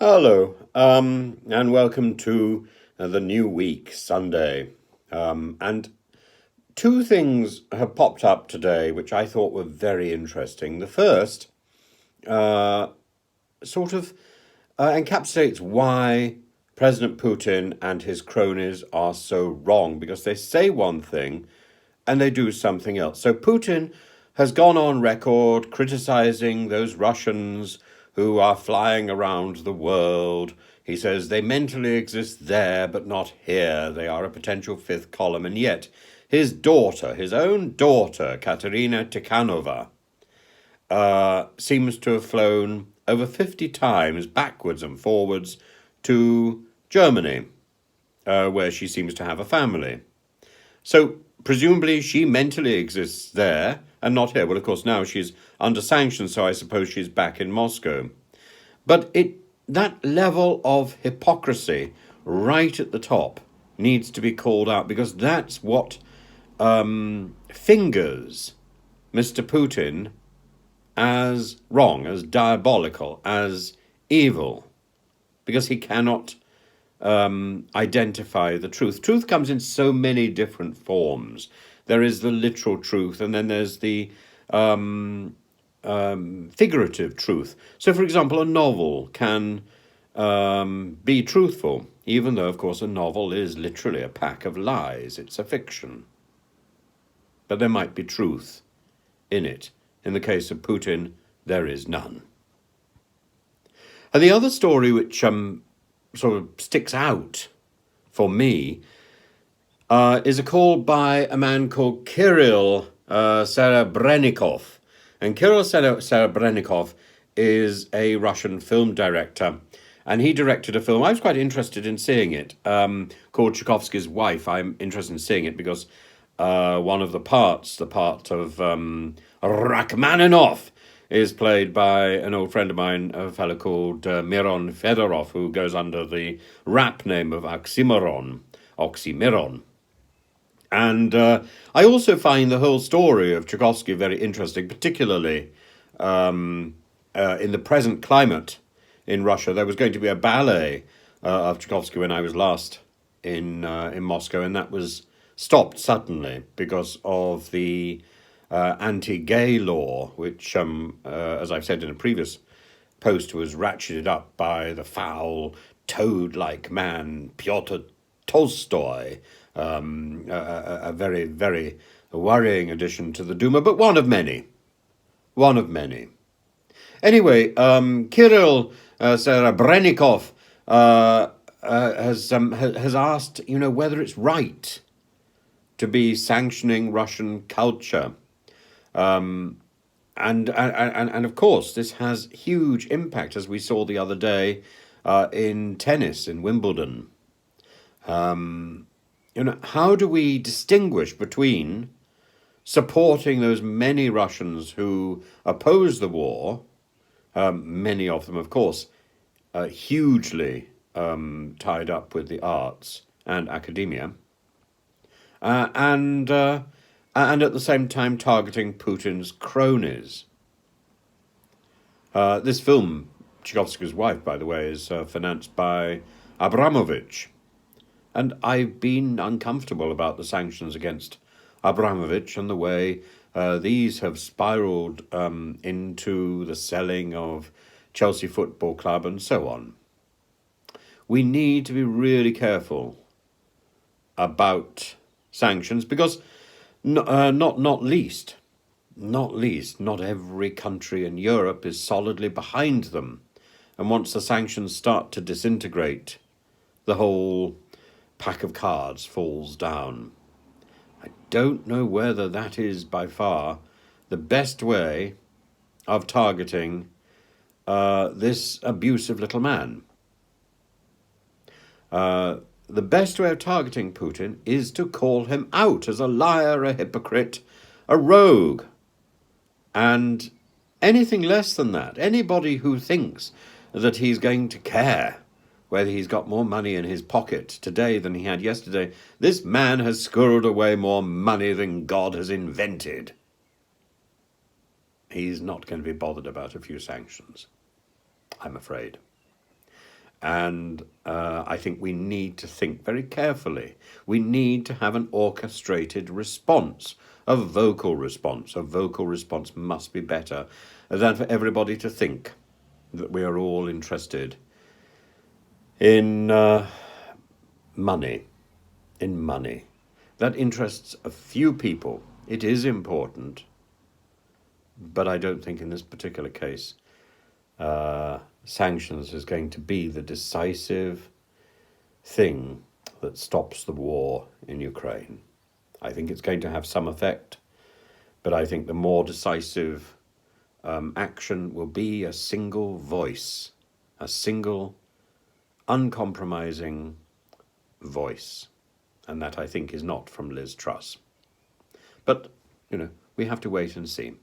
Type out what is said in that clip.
Hello, and welcome to the new week, Sunday. And two things have popped up today which I thought were very interesting. The first sort of encapsulates why President Putin and his cronies are so wrong, because they say one thing and they do something else. So Putin has gone on record criticizing those Russians who are flying around the world. He says they mentally exist there, but not here. They are a potential fifth column. And yet his daughter, his own daughter, Katerina Tikhanova, seems to have flown over 50 times backwards and forwards to Germany, where she seems to have a family. So presumably she mentally exists there and not here. Well, of course, now she's under sanctions, so I suppose she's back in Moscow. But that level of hypocrisy right at the top needs to be called out, because that's what fingers Mr. Putin as wrong, as diabolical, as evil, because he cannot identify the truth. Truth comes in so many different forms. There is the literal truth, and then there's the figurative truth. So, for example, a novel can be truthful, even though, of course, a novel is literally a pack of lies. It's a fiction. But there might be truth in it. In the case of Putin, there is none. And the other story which sort of sticks out for me is a call by a man called Kirill Serebrennikov. And Kirill Serebrennikov is a Russian film director. And he directed a film, I was quite interested in seeing it, called Tchaikovsky's Wife. I'm interested in seeing it because one of the parts, the part of Rachmaninoff, is played by an old friend of mine, a fellow called Miron Fedorov, who goes under the rap name of Oxymoron. And I also find the whole story of Tchaikovsky very interesting, particularly in the present climate in Russia. There was going to be a ballet of Tchaikovsky when I was last in Moscow, and that was stopped suddenly because of the anti-gay law, which, as I've said in a previous post, was ratcheted up by the foul, toad-like man Pyotr Tolstoy, a very, very worrying addition to the Duma, but one of many. One of many. Anyway, Kirill Serebrennikov has asked, whether it's right to be sanctioning Russian culture. And of course, this has huge impact, as we saw the other day in tennis in Wimbledon. How do we distinguish between supporting those many Russians who oppose the war, many of them, of course, hugely tied up with the arts and academia, and at the same time targeting Putin's cronies? This film, Tchaikovsky's Wife, by the way, is financed by Abramovich. And I've been uncomfortable about the sanctions against Abramovich and the way these have spiraled into the selling of Chelsea Football Club and so on. We need to be really careful about sanctions because not every country in Europe is solidly behind them. And once the sanctions start to disintegrate, the whole pack of cards falls down. I don't know whether that is by far the best way of targeting this abusive little man. The best way of targeting Putin is to call him out as a liar, a hypocrite, a rogue. And anything less than that, anybody who thinks that he's going to care whether he's got more money in his pocket today than he had yesterday, this man has squirreled away more money than God has invented. He's not going to be bothered about a few sanctions, I'm afraid. And I think we need to think very carefully. We need to have an orchestrated response, a vocal response. A vocal response must be better than for everybody to think that we are all interested in money, in money. That interests a few people. It is important, but I don't think in this particular case sanctions is going to be the decisive thing that stops the war in Ukraine. I think it's going to have some effect, but I think the more decisive action will be a single voice, a single uncompromising voice. And that, I think, is not from Liz Truss. But, we have to wait and see.